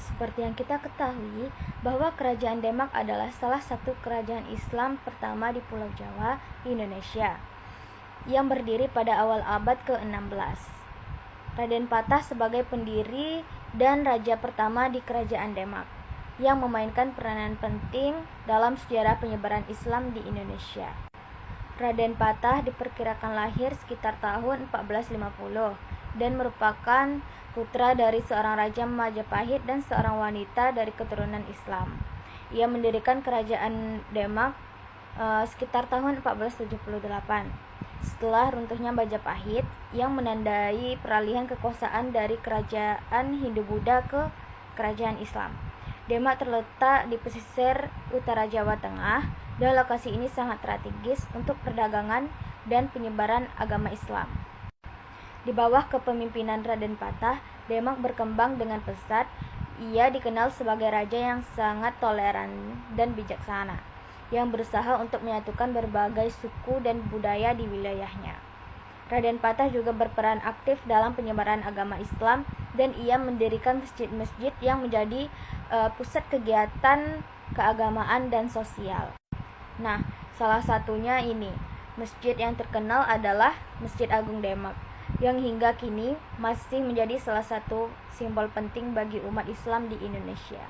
seperti yang kita ketahui bahwa Kerajaan Demak adalah salah satu kerajaan Islam pertama di Pulau Jawa, Indonesia, yang berdiri pada awal abad ke-16. Raden Patah sebagai pendiri dan raja pertama di Kerajaan Demak, yang memainkan peranan penting dalam sejarah penyebaran Islam di Indonesia. Raden Patah diperkirakan lahir sekitar tahun 1450 dan merupakan putra dari seorang raja Majapahit dan seorang wanita dari keturunan Islam. Ia mendirikan kerajaan Demak sekitar tahun 1478 setelah runtuhnya Majapahit yang menandai peralihan kekuasaan dari kerajaan Hindu-Buddha ke kerajaan Islam. Demak terletak di pesisir utara Jawa Tengah dan lokasi ini sangat strategis untuk perdagangan dan penyebaran agama Islam. Di bawah kepemimpinan Raden Patah, Demak berkembang dengan pesat. Ia dikenal sebagai raja yang sangat toleran dan bijaksana, yang berusaha untuk menyatukan berbagai suku dan budaya di wilayahnya. Raden Patah juga berperan aktif dalam penyebaran agama Islam dan ia mendirikan masjid-masjid yang menjadi pusat kegiatan keagamaan dan sosial. Nah, salah satunya ini, masjid yang terkenal adalah Masjid Agung Demak, yang hingga kini masih menjadi salah satu simbol penting bagi umat Islam di Indonesia.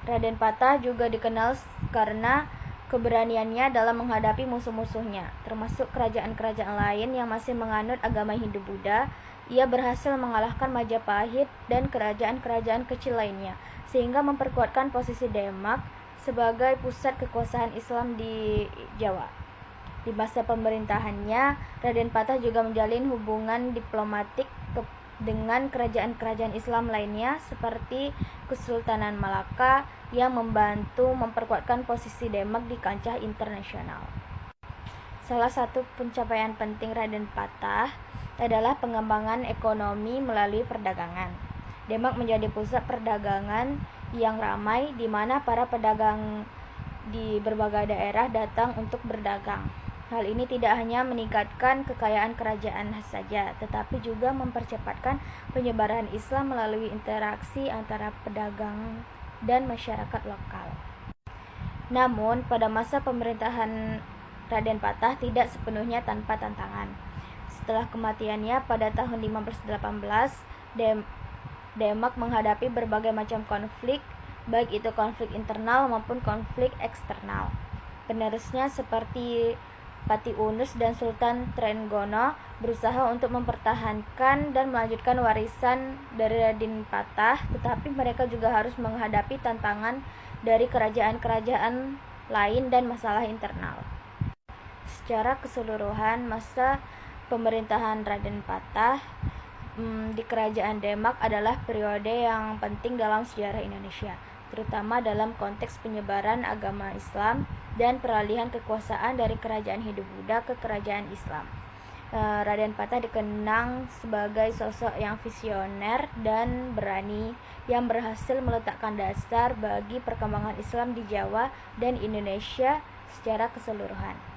Raden Patah juga dikenal karena keberaniannya dalam menghadapi musuh-musuhnya, termasuk kerajaan-kerajaan lain yang masih menganut agama Hindu-Buddha. Ia berhasil mengalahkan Majapahit dan kerajaan-kerajaan kecil lainnya, sehingga memperkuatkan posisi Demak sebagai pusat kekuasaan Islam di Jawa. Di masa pemerintahannya, Raden Patah juga menjalin hubungan diplomatik dengan kerajaan-kerajaan Islam lainnya seperti Kesultanan Malaka yang membantu memperkuatkan posisi Demak di kancah internasional. Salah satu pencapaian penting Raden Patah adalah pengembangan ekonomi melalui perdagangan. Demak menjadi pusat perdagangan yang ramai di mana para pedagang di berbagai daerah datang untuk berdagang. Hal ini tidak hanya meningkatkan kekayaan kerajaan saja, tetapi juga mempercepatkan penyebaran Islam melalui interaksi antara pedagang dan masyarakat lokal. Namun, pada masa pemerintahan Raden Patah tidak sepenuhnya tanpa tantangan. Setelah kematiannya pada tahun 1518, Demak menghadapi berbagai macam konflik, baik itu konflik internal maupun konflik eksternal. Penerusnya seperti Pati Unus dan Sultan Trenggono berusaha untuk mempertahankan dan melanjutkan warisan dari Raden Patah, tetapi mereka juga harus menghadapi tantangan dari kerajaan-kerajaan lain dan masalah internal. Secara keseluruhan, masa pemerintahan Raden Patah di Kerajaan Demak adalah periode yang penting dalam sejarah Indonesia, terutama dalam konteks penyebaran agama Islam dan peralihan kekuasaan dari kerajaan Hindu-Buddha ke kerajaan Islam. Raden Patah dikenang sebagai sosok yang visioner dan berani yang berhasil meletakkan dasar bagi perkembangan Islam di Jawa dan Indonesia secara keseluruhan.